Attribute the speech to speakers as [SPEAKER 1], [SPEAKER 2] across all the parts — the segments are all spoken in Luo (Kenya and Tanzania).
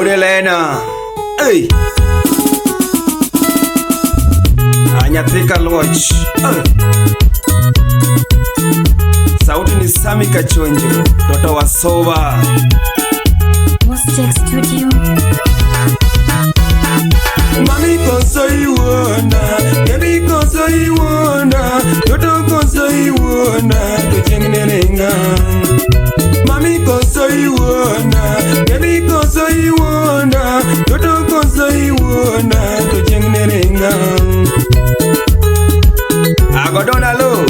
[SPEAKER 1] Mudelena. Hey. Anyathika Lwach. Sauti ni Sami Kachonjo, Toto wa Sova.
[SPEAKER 2] Mostek Studio.
[SPEAKER 1] Mami koso iwona, baby koso iwona, Toto koso iwona, tuchengine renga. Mami koso iwona, baby koso iwona, Toto koso iwona, tuchengine renga. Agodona lo,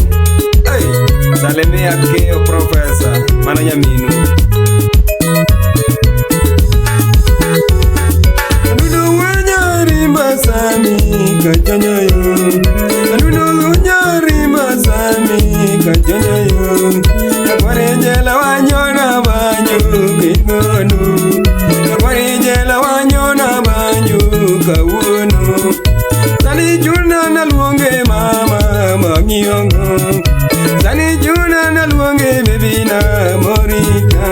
[SPEAKER 1] hey, salemea keo professor, mananya minu. Sami kajanyayo, anuno nyari masami kajanyayo. Yakwarenjela wanyona banyu kikono, yakwarenjela wanyona banyu kawuno. Sani juna na luonge mama mangiyongo, sani juna na luonge bebina morita.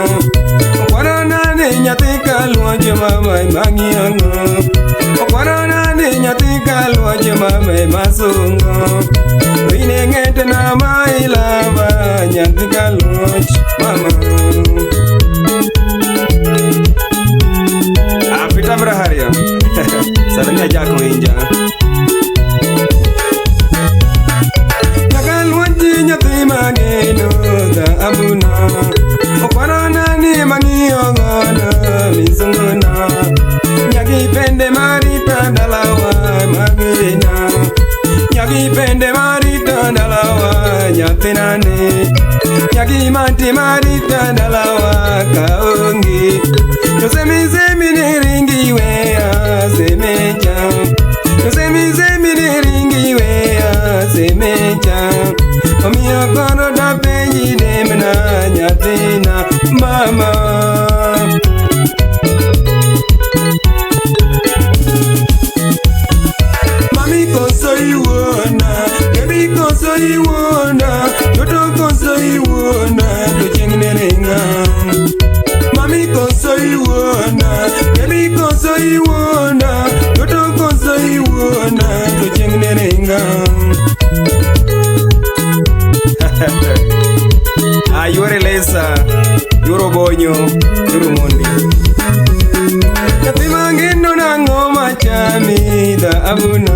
[SPEAKER 1] Okwarana ne nyatika luonge mama mangiyongo, okwarana ne nyatika luonge mama masungo. Wine ngete na mailava nyatika luonge mama. Apita braharia. Salamia jako inja. Nyakalwanji nyathi mageno da abuna. Okwarana ni mangiyongona misungona. Nyakipende marita dalawa magena. Nyakipende marita dalawa nyathinane. Nyakimati marita dalawa kaongi. Yosemi niringi wea semecha. Yosemi niringi wea semecha. Omiya koro da penji demna nyathina mama. Mami koso iwona, baby koso iwona, Toto koso iwona, tuchengine renga. Mami koso iwona, baby koso iwona, Toto koso iwona, tuchengine renga. Ayore lesa, yoro bonyo, yoro mondi. Yatima ngeno na ngoma chami da abuna.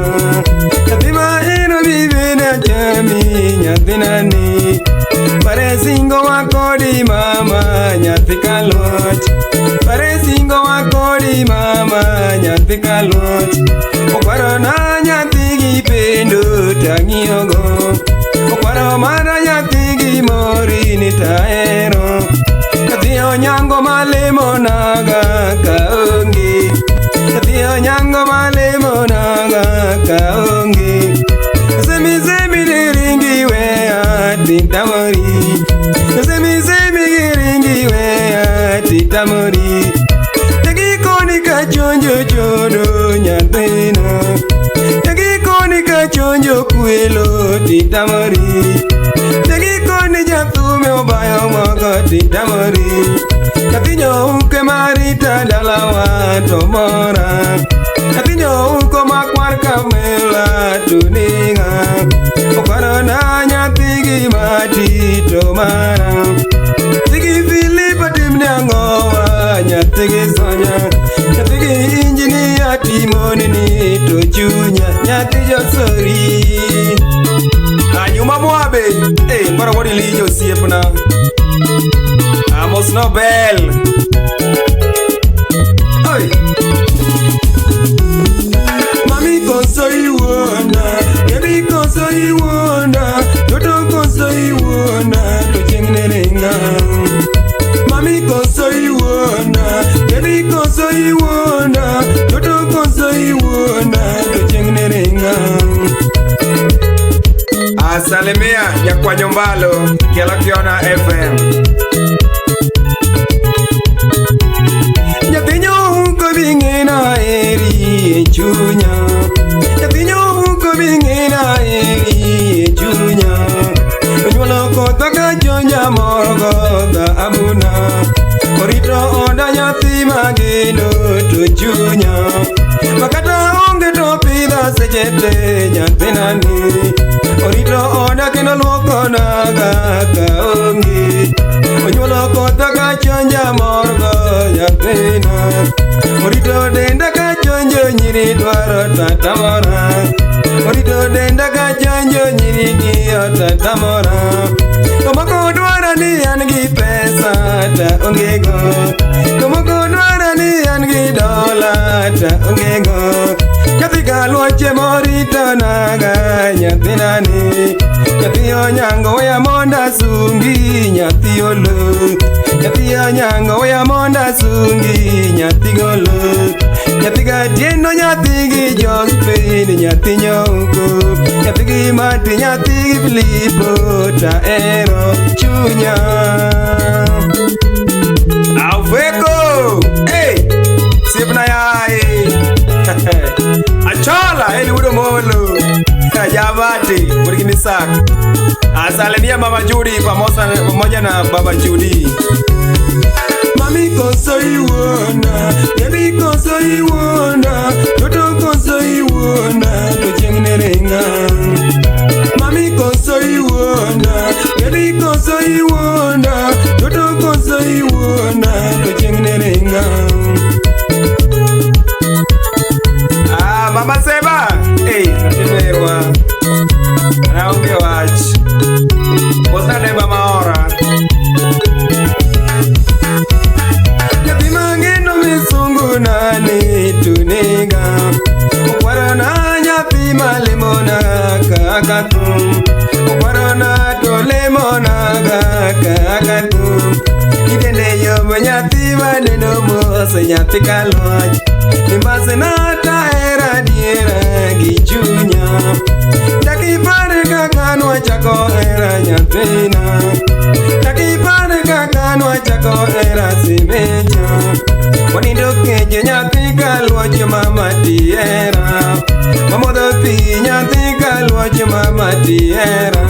[SPEAKER 1] Yatima eno vive na chami nyathinani. Pare singo wakodi mama nyathika Lwach. Pare singo wakodi mama nyathika Lwach. Okwaro na nyathi gi pendo tang'iyogo. Okwaro mana nyathi gi mori ni taero. Nyathi onyango malemo naga kaonge. Nyathi onyango malemo naga kaonge. Semi niringi wea titamori. Semi niringi wea titamori. Nyakikoni kachonjo chodo nyathina. Nyakikoni kachonjo kwelo titamori. Nyakikoni jathume obayo mogo titamori. Nyathinyo uke marita dalawa to mora. Nyathinyo uko makwar kamela tuninga. Okwaro na nyathi gi mati to mara. Tigi Filipa timne angowa nyathi gi Sonya. Nyathi gi injinia timoni ni to chunya nyathi josori. Anyuma mwabe, para wadi lijo siepna. Amos Nobel. Oi. Mami koso iwona, baby koso iwona, Toto koso iwona, tuchengine renga. Mami koso iwona, baby koso iwona, Toto koso iwona, tuchengine renga. Asalimia Nyakwanyo Mbalo, Kelo Kiona FM. tatamora. Orito denda ka chanjo nyirigi tatamora. Tomoko dwara ni an gi pesa ta ongego. Tomoko dwara ni an gi dola ta ongego. Katika luoche morito naga nyathinani. Nyathi onyango ya monda sungi nyathi olo. Nyathi onyango ya monda sungi nyathi golo. Nyathi gatieno nyathi gi Josephine nyathi nyoko. Nyathi gi Mati nyathi gi Filipo ta ero chunya. Aufeko! Hey! Sipna yai! Achola! Eli udo molo! Kajabati! Burkini sak! Asalimia Mama Judy pamoja na Baba Judy. Mami koso iwona, baby koso iwona, toto koso iwona, tocheng renga. Mami koso iwona, baby koso iwona, toto koso iwona, tocheng renga. Mama Seba, hey, natimerwa. Naonge watch. Posta de Mama Ora. Nyathi mangeno misungu nani tuniga. Ukwarona nyathi malemona kakatum. Ukwarona tolemona kakatum. Idende yobo nyathi maneno mose nyathi kalwach. Nimbase nata era diera gichunya. Takipare kakanwa chako era nyathina. Takipare kakanwa chako era simecha. Wanindo keje nyathi kalwach mama tiera. Mamodho pi nyathi kalwach mama tiera.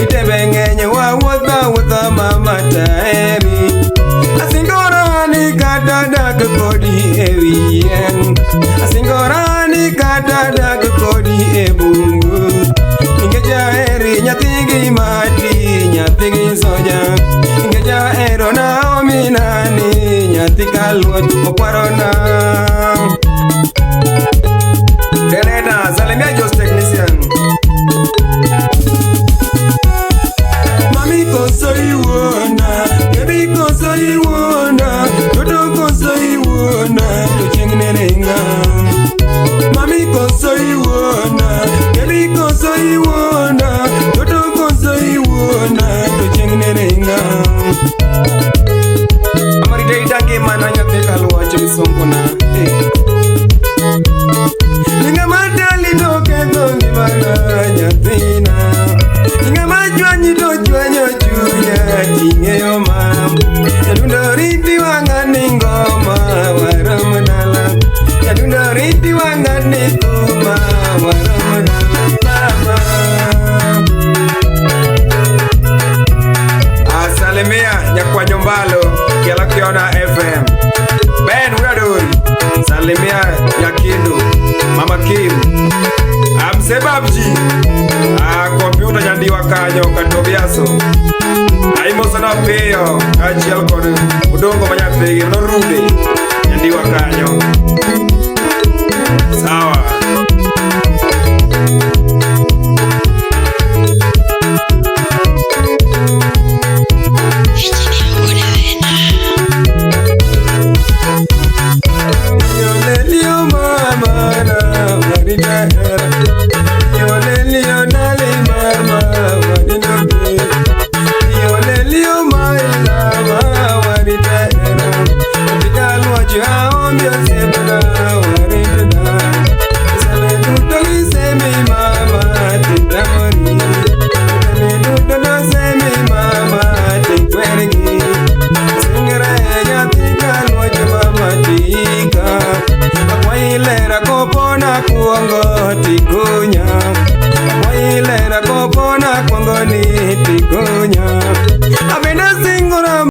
[SPEAKER 1] Itebe ng'enye wawuotha mama taeri. Asingorani kata dak kodi ewi yien. Asingorani kata dak kodi e bungu. Ingeja eri nyathi gi Mati nyathi gi Soja. Ingeja ero Naomi nani nyathi kalwach okwarona. Deneta salimia Jos Technician. Mami koso iwona, baby koso iwona, toto koso iwona, tocheng renga. Mami koso iwona, baby koso iwona, toto koso iwona, tocheng renga. Amarita idange mana nyathi kalwach misongona. Ninga madali no ketho ngimana nyathina. Ninga majwanyi to jwanyo chunya ting'eyo mam. Jadundo riti wang'ani ngoma waromonala. Jadundo riti wang'ani kuma waromonala mama. Asalimia nyakwanyo mbalo kiala kiona FM. Ben Uradori. Salimia Yakindu Mama Kim Amsebabji Kompyuta nyandiwa kanyo Katobiaso Aimo sana peyo Kachiel kod udongo manyathigi Norude nyandiwa kanyo.